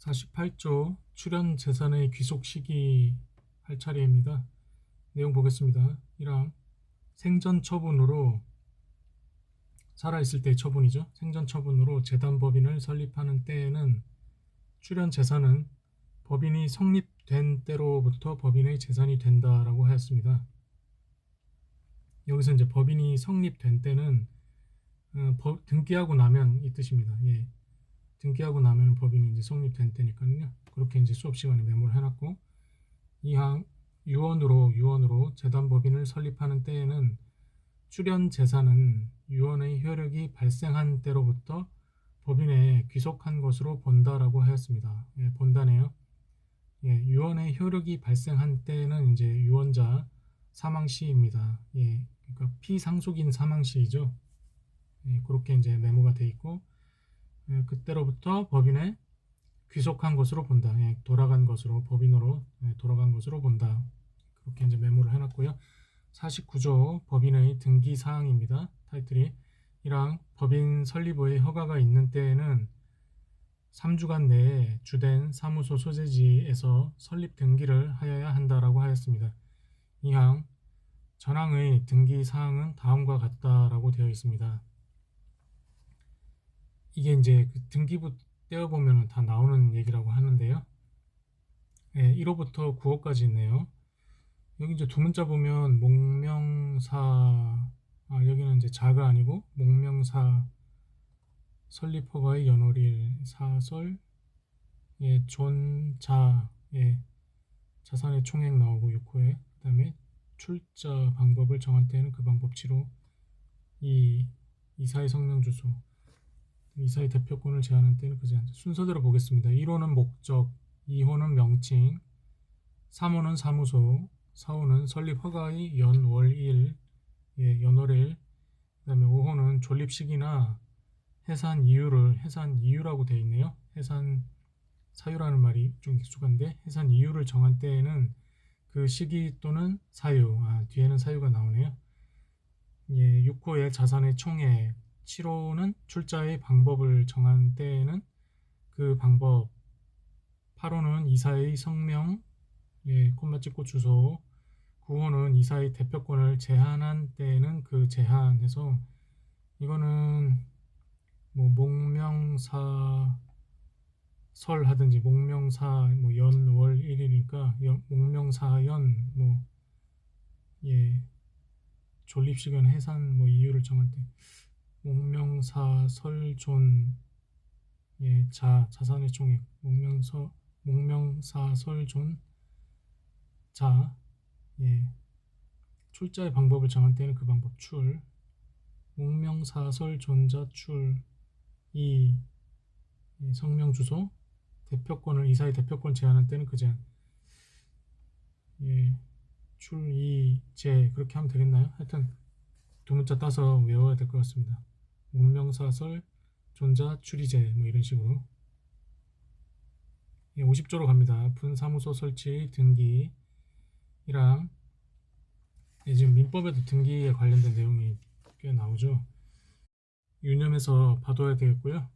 48조 출연 재산의 귀속 시기 할 차례입니다. 내용 보겠습니다. 1항 생전 처분으로 살아있을 때의 처분이죠. 생전 처분으로 재단법인을 설립하는 때에는 출연 재산은 법인이 성립된 때로부터 법인의 재산이 된다라고 하였습니다. 여기서 이제 법인이 성립된 때는 등기하고 나면 이 뜻입니다. 예. 등기하고 나면 법인이 이제 성립된 때니까요. 그렇게 이제 수업 시간에 메모를 해놨고, 2항 유언으로 재단법인을 설립하는 때에는 출연 재산은 유언의 효력이 발생한 때로부터 법인에 귀속한 것으로 본다라고 하였습니다. 예, 본다네요. 예, 유언의 효력이 발생한 때는 이제 유언자 사망 시입니다. 예, 그러니까 피상속인 사망 시이죠. 예, 그렇게 이제 메모가 돼 있고, 예, 그때로부터 법인에 귀속한 것으로 본다. 예, 돌아간 것으로 법인으로 돌아간 것으로 본다. 그렇게 이제 메모를 해놨고요. 49조 법인의 등기 사항입니다. 타이틀이 1항 법인 설립의 허가가 있는 때에는 3주간 내에 주된 사무소 소재지에서 설립 등기를 하여야 한다라고 하였습니다. 2항 전항의 등기 사항은 다음과 같다라고 되어 있습니다. 이게 이제 그 등기부 떼어보면 다 나오는 얘기라고 하는데요. 예, 1호부터 9호까지 있네요. 여기 이제 두 문자 보면 목명사, 여기는 이제 자가 아니고 목명사 설립허가의 연월일 사설, 예, 존자, 예, 자산의 총액 나오고 6호에 그 다음에 출자 방법을 정할 때는 그 방법치로 이사의 성명 주소, 이사의 대표권을 제한할 때는 그 제한. 순서대로 보겠습니다. 1호는 목적, 2호는 명칭, 3호는 사무소, 4호는 설립 허가의 연월일, 예, 연월일, 그 다음에 5호는 존립 시기나 해산 이유라고 되어 있네요. 해산 사유라는 말이 좀 익숙한데, 해산 이유를 정한 때에는 그 시기 또는 사유, 뒤에는 사유가 나오네요. 예, 6호의 자산의 총액, 7호는 출자의 방법을 정한 때에는 그 방법, 8호는 이사의 성명, 예, 콤마 찍고 주소, 9호는 이사의 대표권을 제한한 때에는 그 제한해서, 이거는 뭐 목명사 설 하든지 목명사 뭐 연월 일이니까 목명사연 뭐, 예, 존립시간 해산 뭐 이유를 정할 때 목명사 설존, 예, 자산의 총액, 목명사 설존 자, 예, 출자의 방법을 정할 때는 그 방법 출, 목명사설 존자 출, 예, 성명 주소, 대표권을 이사의 대표권 제한할 때는 그 제한, 예, 출, 제 그렇게 하면 되겠나요? 하여튼 두 문자 따서 외워야 될 것 같습니다. 목명사설 존자 출이제 뭐 이런 식으로. 예, 50조로 갑니다. 분사무소 설치 등기 1항, 예, 지금 민법에도 등기에 관련된 내용이 꽤 나오죠. 유념해서 봐둬야 되겠고요.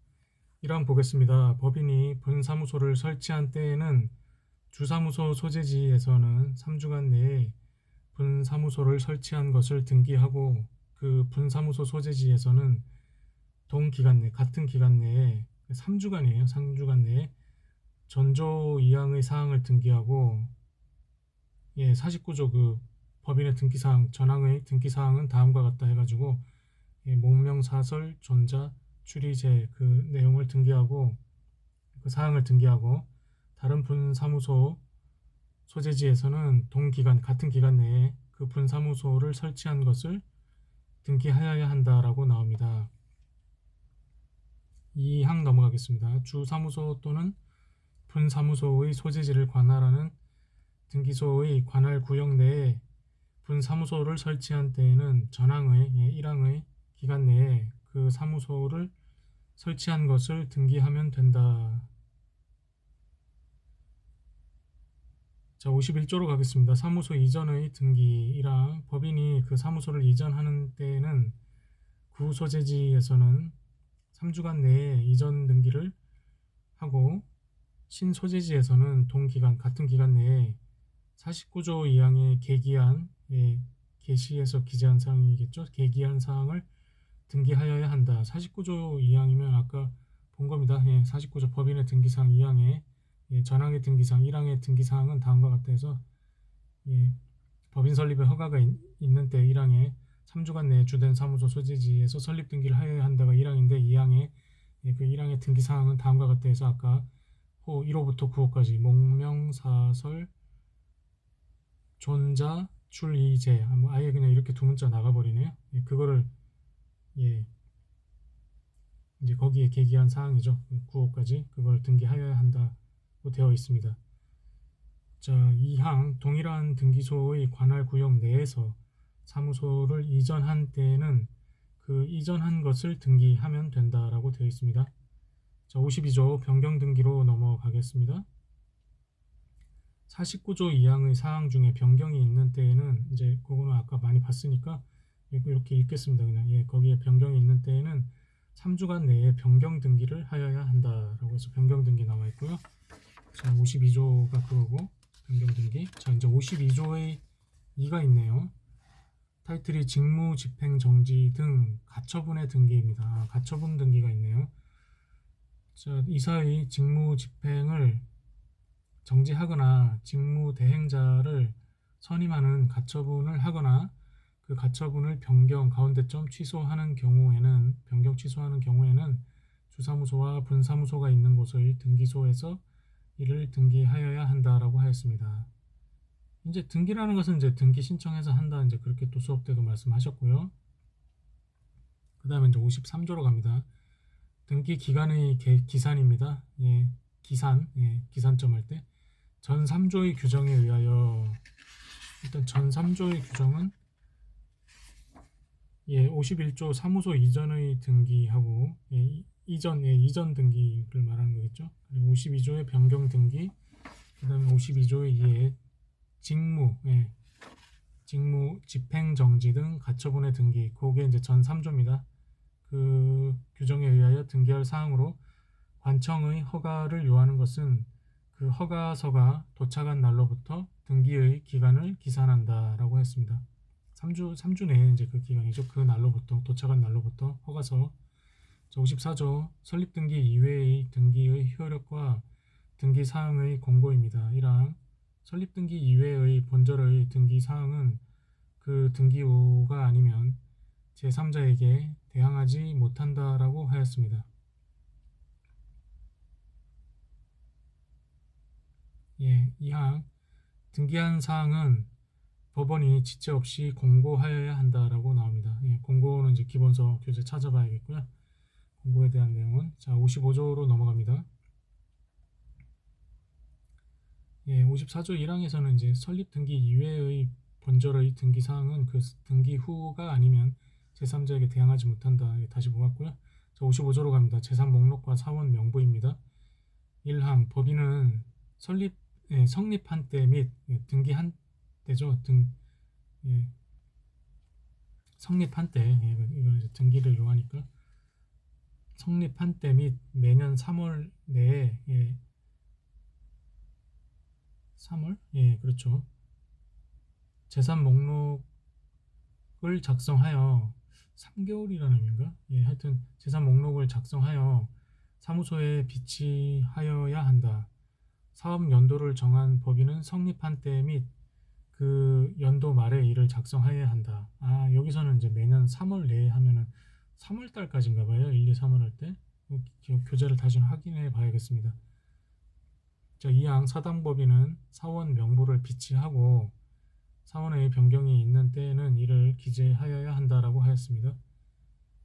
1항 보겠습니다. 법인이 분사무소를 설치한 때에는 주사무소 소재지에서는 3주간 내에 분사무소를 설치한 것을 등기하고, 그 분사무소 소재지에서는 같은 기간 내에 3주간이에요. 3주간 내에 전조 2항의 사항을 등기하고, 예, 49조 그 법인의 등기사항, 전항의 등기사항은 다음과 같다 해가지고, 예, 목명사설 존자 출이제 그 내용을 등기하고, 그 사항을 등기하고, 다른 분사무소 소재지에서는 같은 기간 내에 그 분사무소를 설치한 것을 등기하여야 한다라고 나옵니다. 2항 넘어가겠습니다. 주사무소 또는 분사무소의 소재지를 관할하는 등기소의 관할 구역 내에 분사무소를 설치한 때에는 전항의 1항의 기간 내에 그 사무소를 설치한 것을 등기하면 된다. 자, 51조로 가겠습니다. 사무소 이전의 등기 1항 법인이 그 사무소를 이전하는 때에는 구 소재지에서는 3주간 내에 이전 등기를 하고, 신소재지에서는 동기간 같은 기간 내에 49조 2항의 계기한 게시에서 기재한 사항이겠죠. 계기한 사항을 등기하여야 한다. 49조 2항이면 아까 본 겁니다. 49조 법인의 등기사항 2항에 전항의 등기사항 1항의 등기사항은 다음과 같다 해서 법인 설립의 허가가 있는 때 1항에 3주간 내에 주된 사무소 소재지에서 설립 등기를 하여야 한다가 1항인데 2항에 그 1항의 등기사항은 다음과 같다 해서 아까 1호부터 9호까지 목명사설 존자 출이제 아예 그냥 이렇게 두 문자 나가버리네요. 그거를 이제 거기에 계기한 사항이죠. 9호까지 그걸 등기하여야 한다고 되어 있습니다. 자, 2항 동일한 등기소의 관할 구역 내에서 사무소를 이전한 때에는 그 이전한 것을 등기하면 된다라고 되어 있습니다. 자, 52조 변경 등기로 넘어가겠습니다. 49조 2항의 사항 중에 변경이 있는 때에는 이제 그거는 아까 많이 봤으니까 이렇게 읽겠습니다. 그냥 거기에 변경이 있는 때에는 3주간 내에 변경 등기를 하여야 한다라고 해서 변경 등기 나와 있고요. 자, 52조가 그거고 변경 등기. 자, 이제 52조의 2가 있네요. 타이틀이 직무 집행 정지 등 가처분의 등기입니다. 가처분 등기가 있네요. 자, 이사의 직무 집행을 정지하거나 직무 대행자를 선임하는 가처분을 하거나 그 가처분을 변경 가운데점 취소하는 경우에는 주사무소와 분사무소가 있는 곳의 등기소에서 이를 등기하여야 한다라고 하였습니다. 이제 등기라는 것은 이제 등기 신청해서 한다 이제 그렇게 또 수업 때도 말씀하셨고요. 그 다음에 이제 53조로 갑니다. 등기 기간의 기산입니다. 기산점 할 때 전 3조의 규정에 의하여 일단 전 3조의 규정은 51조 사무소 이전의 등기하고 이전 등기를 말하는 거겠죠. 그리고 52조의 변경 등기, 그 다음에 52조의 직무 집행 정지 등 가처분의 등기, 그게 이제 전 3조입니다. 그 규정에 의하여 등기할 사항으로 관청의 허가를 요하는 것은 그 허가서가 도착한 날로부터 등기의 기간을 기산한다라고 했습니다. 3주 내에 이제 그 기간이죠. 그 날로부터 도착한 날로부터 허가서. 54조 설립 등기 이외의 등기의 효력과 등기 사항의 공고입니다. 1항 설립 등기 이외의 본절의 등기 사항은 그 등기후가 아니면 제3자에게 대항하지 못한다라고 하였습니다. 2항 등기한 사항은 법원이 지체 없이 공고하여야 한다라고 나옵니다. 공고는 이제 기본서 교재 찾아봐야겠고요. 공고에 대한 내용은 자 55조로 넘어갑니다. 54조 1항에서는 이제 설립 등기 이외의 본절의 등기 사항은 그 등기 후가 아니면 제3자에게 대항하지 못한다. 다시 보았고요. 자 55조로 갑니다. 재산 목록과 사원 명부입니다. 1항 법인은 성립한 때 및 등기한 때죠. 성립한 때 이걸 이제 등기를 요하니까 성립한 때 및 매년 3월 내에 3월? 그렇죠. 재산 목록을 작성하여 3개월이라는 의미인가? 하여튼 재산 목록을 작성하여 사무소에 비치하여야 한다. 사업 연도를 정한 법인은 성립한 때 및 그 연도 말에 이를 작성하여야 한다. 여기서는 이제 매년 3월 내에 하면은 3월 달까지인가 봐요. 1, 2, 3월 할 때. 교재를 다시 확인해 봐야겠습니다. 자, 2항 사당법인은 사원 명부를 비치하고 사원의 변경이 있는 때에는 이를 기재하여야 한다라고 하였습니다.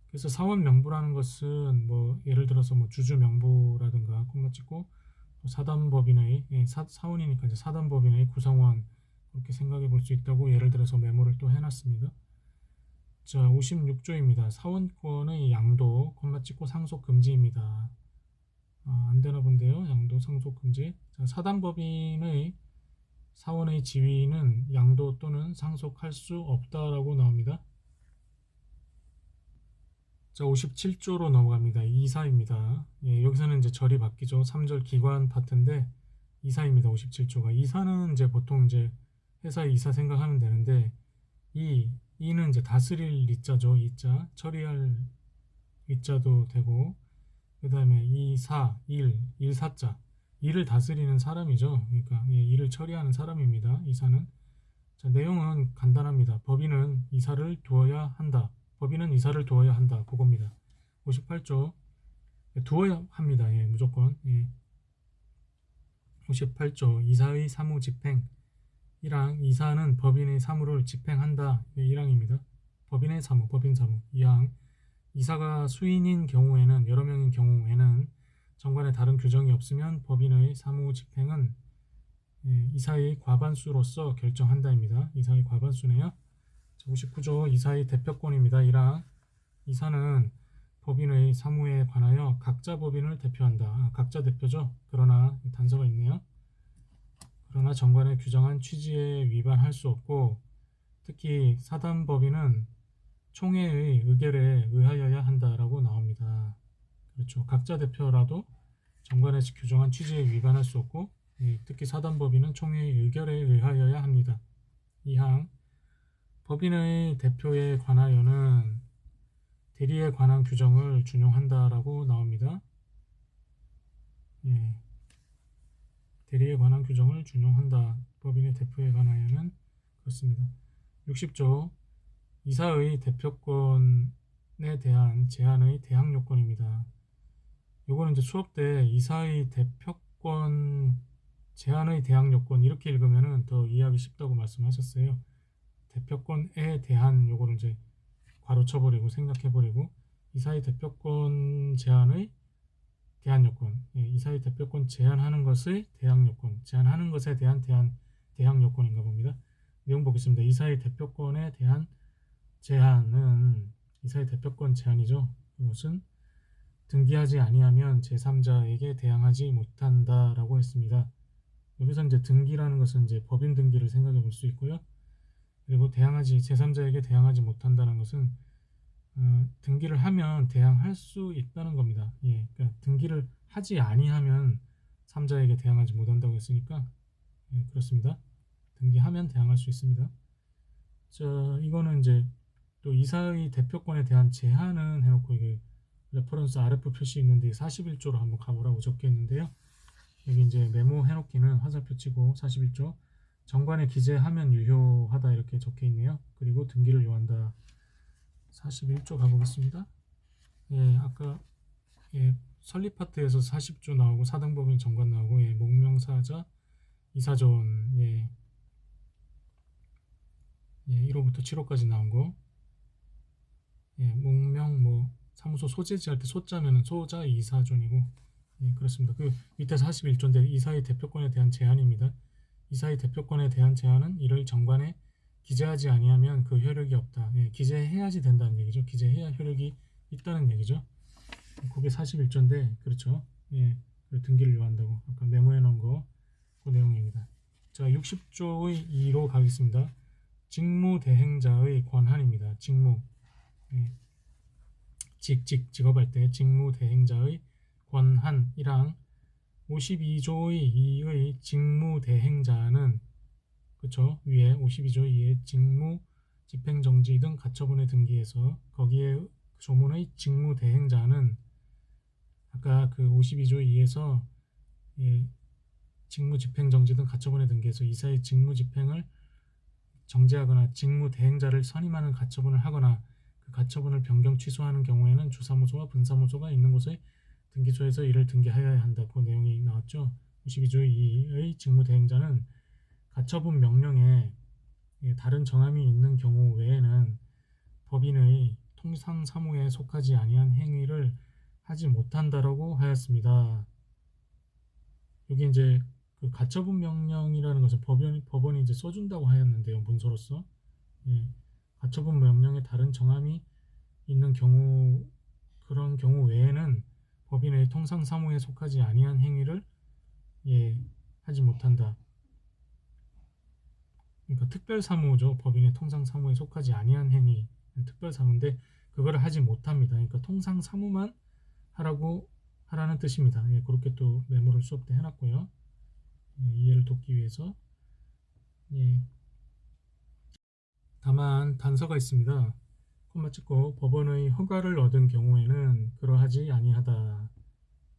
그래서 사원 명부라는 것은 뭐 예를 들어서 뭐 주주 명부라든가 콤마 찍고 사단법인의 사원이니까 이제 사단법인의 구성원 그렇게 생각해 볼 수 있다고 예를 들어서 메모를 또 해놨습니다. 자 56조입니다. 사원권의 양도 콤마 찍고 상속 금지입니다. 안되나 본데요. 양도 상속 금지. 자, 사단법인의 사원의 지위는 양도 또는 상속할 수 없다라고 나옵니다. 자, 57조로 넘어갑니다. 이사입니다. 예, 여기서는 이제 절이 바뀌죠. 3절 기관 파트인데 이사입니다. 57조가. 이사는 이제 보통 이제 회사의 이사 생각하면 되는데 이는 이제 다스릴 이자죠. 이자. 처리할 이자도 되고, 그 다음에 이사, 일사자. 일을 다스리는 사람이죠. 그러니까 예, 일을 처리하는 사람입니다. 이사는. 자, 내용은 간단합니다. 법인은 이사를 두어야 한다. 법인은 이사를 두어야 한다. 그겁니다. 58조. 두어야 합니다. 예, 무조건. 예. 58조. 이사의 사무 집행. 1항. 이사는 법인의 사무를 집행한다. 예, 1항입니다. 법인의 사무, 법인 사무. 2항. 이사가 수인인 경우에는, 여러 명인 경우에는 정관에 다른 규정이 없으면 법인의 사무 집행은 이사의 과반수로서 결정한다입니다. 이사의 과반수네요. 59조 이사의 대표권입니다. 1항. 이사는 법인의 사무에 관하여 각자 법인을 대표한다. 각자 대표죠. 그러나 단서가 있네요. 그러나 정관에 규정한 취지에 위반할 수 없고, 특히 사단법인은 총회의 의결에 의하여야 한다라고 나옵니다. 그렇죠. 각자 대표라도 정관에서 규정한 취지에 위반할 수 없고, 특히 사단법인은 총회의 의결에 의하여야 합니다. 2항. 법인의 대표에 관하여는 대리에 관한 규정을 준용한다라고 나옵니다. 예. 대리에 관한 규정을 준용한다. 법인의 대표에 관하여는 그렇습니다. 60조 이사의 대표권에 대한 제한의 대항 요건입니다. 요거는 이제 수업 때 이사의 대표권 제한의 대항 요건 이렇게 읽으면은 더 이해하기 쉽다고 말씀하셨어요. 대표권에 대한 요거를 이제 괄호 쳐버리고 생략해버리고 이사의 대표권 제한의 대한 요건, 예, 이사의 대표권 제한하는 것의 대항 요건, 제한하는 것에 대한 대항 요건인가 봅니다. 내용 보겠습니다. 이사의 대표권에 대한 제한은 이사의 대표권 제한이죠. 이것은 등기하지 아니하면 제3자에게 대항하지 못한다라고 했습니다. 여기서 이제 등기라는 것은 이제 법인 등기를 생각해 볼 수 있고요. 그리고 제3자에게 대항하지 못한다는 것은 등기를 하면 대항할 수 있다는 겁니다. 예, 그러니까 등기를 하지 아니하면 3자에게 대항하지 못한다고 했으니까 예, 그렇습니다. 등기하면 대항할 수 있습니다. 자, 이거는 이제 또 이사의 대표권에 대한 제한은 해놓고 이게 레퍼런스 RF 표시 있는데 41조로 한번 가보라고 적혀 있는데요. 여기 이제 메모 해놓기는 화살표 치고 41조 정관에 기재하면 유효하다 이렇게 적혀 있네요. 그리고 등기를 요한다. 41조 가보겠습니다. 예, 아까 예, 설립 파트에서 40조 나오고 사등법인 정관 나오고 예, 목명사자 이사존 예, 1호부터 7호까지 나온 거 예, 목명 뭐 사무소 소재지 할 때 소자면은 소자 이사존이고 예, 그렇습니다. 그 밑에 41조인데 이사의 대표권에 대한 제한입니다. 이사의 대표권에 대한 제한은 이를 정관에 기재하지 아니하면 그 효력이 없다. 예, 기재해야지 된다는 얘기죠. 기재해야 효력이 있다는 얘기죠. 그게 41조인데 그렇죠. 예, 등기를 요한다고 아까 메모해 놓은 거 그 내용입니다. 자, 60조의 2로 가겠습니다. 직무대행자의 권한입니다. 직무 예, 직업할 때 직무대행자의 권한 1항 52조의 2의 직무대행자는 그쵸 위에 52조 2의 직무 집행정지 등 가처분에 등기해서 거기에 조문의 직무대행자는 아까 그 52조 2에서 예, 직무집행정지 등 가처분에 등기해서 이사의 직무집행을 정지하거나 직무대행자를 선임하는 가처분을 하거나 그 가처분을 변경 취소하는 경우에는 주사무소와 분사무소가 있는 곳의 등기소에서 이를 등기하여야 한다. 그 내용이 나왔죠. 52조 2의 직무대행자는 가처분 명령에 다른 정함이 있는 경우 외에는 법인의 통상사무에 속하지 아니한 행위를 하지 못한다라고 하였습니다. 여기 이제 그 가처분 명령이라는 것은 법원이 이제 써준다고 하였는데요. 문서로서 가처분 명령에 다른 정함이 있는 경우 그런 경우 외에는 법인의 통상사무에 속하지 아니한 행위를 하지 못한다. 그러니까 특별사무죠. 법인의 통상사무에 속하지 아니한 행위 특별사무인데 그거를 하지 못합니다. 그러니까 통상 사무만 하라는 뜻입니다. 예, 그렇게 또 메모를 수업 때 해놨고요. 예, 이해를 돕기 위해서. 예, 다만 단서가 있습니다. 콤마 찍고 법원의 허가를 얻은 경우에는 그러하지 아니하다.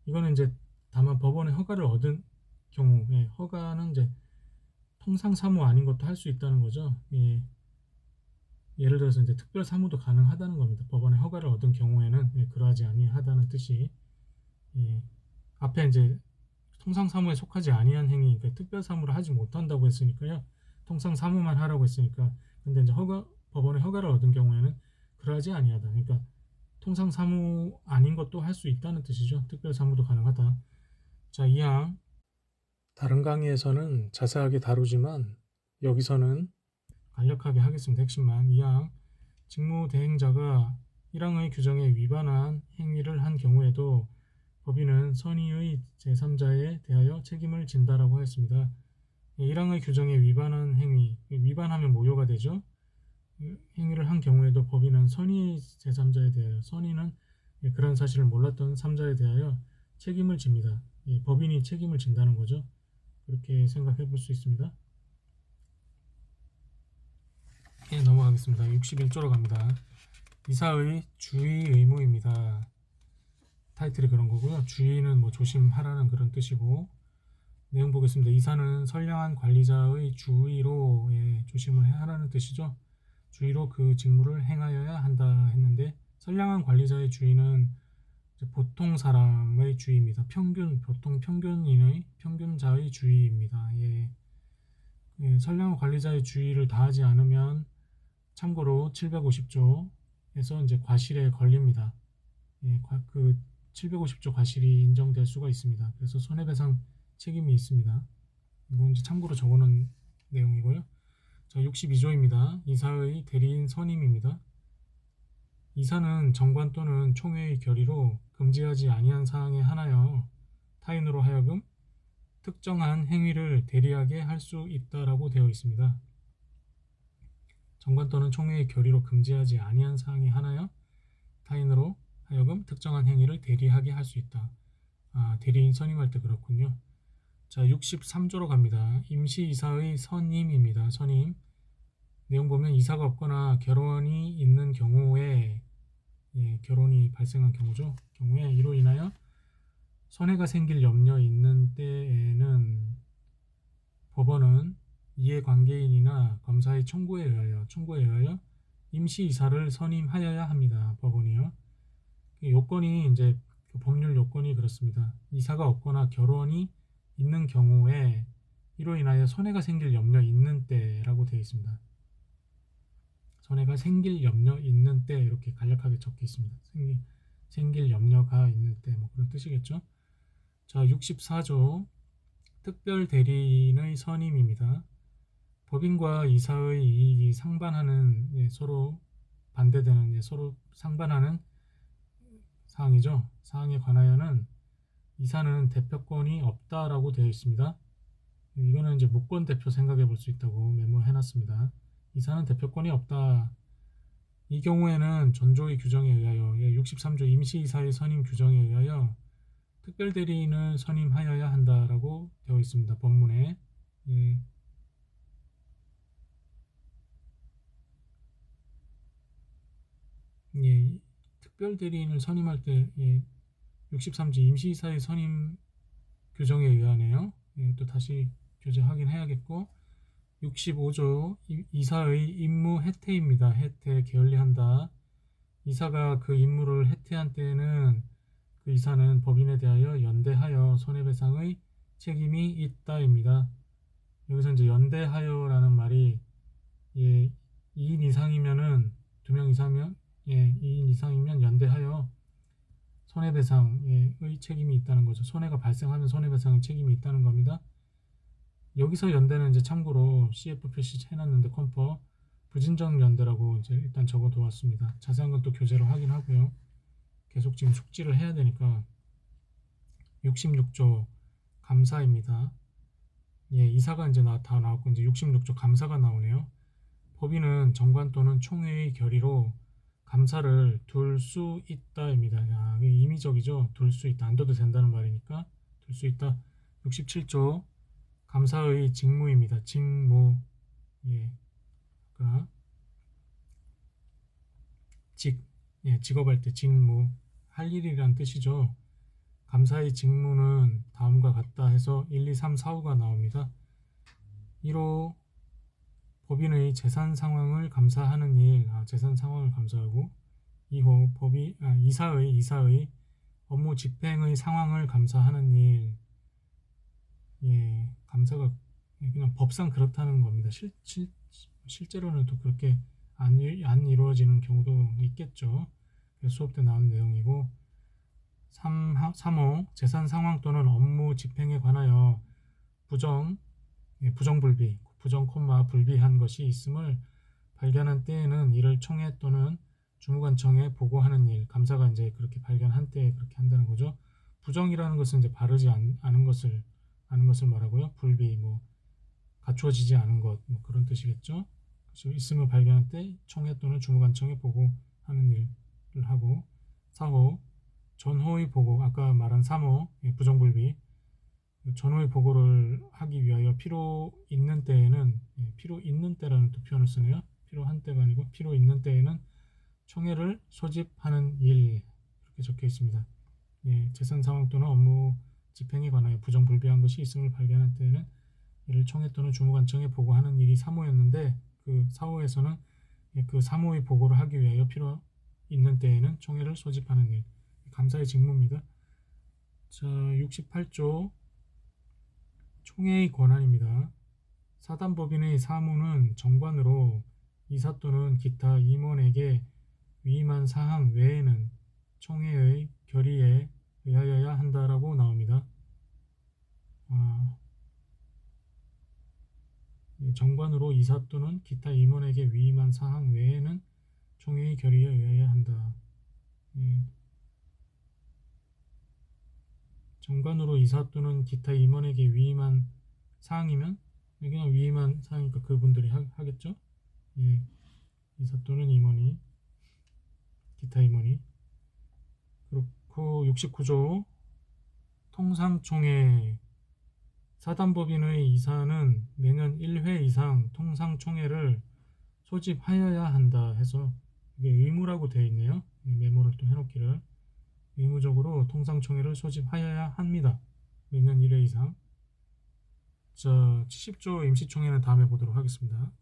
이거는 이제 다만 법원의 허가를 얻은 경우에, 허가는 이제 통상 사무 아닌 것도 할 수 있다는 거죠. 예, 예를 들어서 이제 특별 사무도 가능하다는 겁니다. 법원의 허가를 얻은 경우에는 예, 그러하지 아니하다는 뜻이. 예, 앞에 이제 통상 사무에 속하지 아니한 행위, 그러니까 특별 사무를 하지 못한다고 했으니까요. 통상 사무만 하라고 했으니까. 근데 이제 법원의 허가를 얻은 경우에는 그러하지 아니하다. 그러니까 통상 사무 아닌 것도 할 수 있다는 뜻이죠. 특별 사무도 가능하다. 자, 2항. 다른 강의에서는 자세하게 다루지만 여기서는 간략하게 하겠습니다. 핵심만. 2항. 직무대행자가 1항의 규정에 위반한 행위를 한 경우에도 법인은 선의의 제3자에 대하여 책임을 진다라고 했습니다. 1항의 규정에 위반한 행위, 위반하면 모요가 되죠. 행위를 한 경우에도 법인은 선의 제3자에 대하여, 선의는 그런 사실을 몰랐던 3자에 대하여 책임을 집니다. 법인이 책임을 진다는 거죠. 그렇게 생각해 볼 수 있습니다. 넘어가겠습니다. 61조로 갑니다. 이사의 주의 의무입니다. 타이틀이 그런 거고요. 주의는 뭐 조심하라는 그런 뜻이고, 내용 보겠습니다. 이사는 선량한 관리자의 주의로 조심을 하라는 뜻이죠. 주의로 그 직무를 행하여야 한다 했는데, 선량한 관리자의 주의는 보통 사람의 주의입니다. 보통 평균자의 주의입니다. 선량한 관리자의 주의를 다하지 않으면 참고로 750조에서 이제 과실에 걸립니다. 그 750조 과실이 인정될 수가 있습니다. 그래서 손해배상 책임이 있습니다. 이건 이제 참고로 적어놓은 내용이고요. 자, 62조입니다. 이사의 대리인 선임입니다. 이사는 정관 또는 총회의 결의로 금지하지 아니한 사항에 한하여 타인으로 하여금 특정한 행위를 대리하게 할 수 있다라고 되어 있습니다. 정관 또는 총회의 결의로 금지하지 아니한 사항에 한하여 타인으로 하여금 특정한 행위를 대리하게 할 수 있다. 대리인 선임할 때 그렇군요. 자, 63조로 갑니다. 임시이사의 선임입니다. 선임. 내용 보면 이사가 없거나 결혼이 있는 경우에, 결혼이 발생한 경우에 이로 인하여 손해가 생길 염려 있는 때에는 법원은 이해관계인이나 검사의 청구에 의하여 임시이사를 선임하여야 합니다. 법원이요. 요건이 이제 법률 요건이 그렇습니다. 이사가 없거나 결혼이 있는 경우에 이로 인하여 손해가 생길 염려 있는 때라고 되어 있습니다. 손해가 생길 염려 있는 때 이렇게 간략하게 적혀 있습니다. 생길 염려가 있는 때 뭐 그런 뜻이겠죠. 자, 64조 특별 대리인의 선임입니다. 법인과 이사의 이익이 상반하는 서로 반대되는 서로 상반하는 사항이죠. 사항에 관하여는 이사는 대표권이 없다라고 되어 있습니다. 이거는 이제 무권 대표 생각해 볼 수 있다고 메모해 놨습니다. 이사는 대표권이 없다. 이 경우에는 전조의 규정에 의하여 63조 임시이사의 선임 규정에 의하여 특별대리인을 선임하여야 한다라고 되어 있습니다. 법문에. 특별대리인을 선임할 때 63조 임시이사의 선임 규정에 의하네요. 또 다시 교재 확인해야겠고, 65조 이사의 임무 해태입니다. 해태, 게을리한다. 이사가 그 임무를 해태한 때에는 그 이사는 법인에 대하여 연대하여 손해배상의 책임이 있다입니다. 여기서 이제 연대하여라는 말이 2인 이상이면은 2명 이상이면 2인 이상이면 연대하여 손해배상의 책임이 있다는 거죠. 손해가 발생하면 손해배상의 책임이 있다는 겁니다. 여기서 연대는 이제 참고로 CF 표시 해놨는데 컴퍼 부진정 연대라고 이제 일단 적어두었습니다. 자세한 건 또 교재로 확인하고요. 계속 지금 숙지를 해야 되니까. 66조 감사입니다. 이사가 이제 다 나왔고 이제 66조 감사가 나오네요. 법인은 정관 또는 총회의 결의로 감사를 둘 수 있다입니다. 야, 이게 임의적이죠. 둘 수 있다. 안 둬도 된다는 말이니까 둘 수 있다. 67조 감사의 직무입니다. 직무. 예. 그러니까 예, 직업할 때 직무. 할 일이란 뜻이죠. 감사의 직무는 다음과 같다 해서 1, 2, 3, 4, 5가 나옵니다. 1호 법인의 재산 상황을 감사하는 일, 재산 상황을 감사하고 2호 이사의 업무 집행의 상황을 감사하는 일. 예, 감사가 그냥 법상 그렇다는 겁니다. 실제로는 또 그렇게 안 이루어지는 경우도 있겠죠. 수업 때 나온 내용이고 3호 재산 상황 또는 업무 집행에 관하여 부정불비, 부정 콤마 불비한 것이 있음을 발견한 때에는 이를 총회 또는 주무관청에 보고하는 일. 감사가 이제 그렇게 발견한 때에 그렇게 한다는 거죠. 부정이라는 것은 이제 바르지 않은 것을 말하고요. 불비, 갖추어지지 않은 것, 그런 뜻이겠죠. 그래서 있음을 발견할 때 총회 또는 주무관청에 보고하는 일을 하고 4호 전호의 보고, 아까 말한 3호 부정불비, 전후의 보고를 하기 위하여 필요 있는 때에는, 필요 있는 때라는 또 표현을 쓰네요. 필요한 때가 아니고 필요 있는 때에는 총회를 소집하는 일, 이렇게 적혀 있습니다. 예, 재산 상황 또는 업무 집행에 관하여 부정불비한 것이 있음을 발견한 때에는 이를 총회 또는 주무관청에 보고하는 일이 3호였는데 그 4호에서는 그 3호의 보고를 하기 위하여 필요 있는 때에는 총회를 소집하는 일, 감사의 직무입니다. 자, 68조 총회의 권한입니다. 사단법인의 사무는 정관으로 이사 또는 기타 임원에게 위임한 사항 외에는 총회의 결의에 의하여야 한다라고 나옵니다. 정관으로 이사 또는 기타 임원에게 위임한 사항 외에는 총회의 결의에 의하여야 한다. 정관으로 이사 또는 기타 임원에게 위임한 사항이면 그냥 위임한 사항이니까 그분들이 하겠죠. 예, 이사 또는 임원이, 기타 임원이. 그렇고 69조 통상총회. 사단법인의 이사는 매년 1회 이상 통상총회를 소집하여야 한다 해서 이게 의무라고 되어 있네요. 메모를 또 해놓기를. 의무적으로 통상총회를 소집하여야 합니다. 매년 1회 이상. 자, 70조 임시총회는 다음에 보도록 하겠습니다.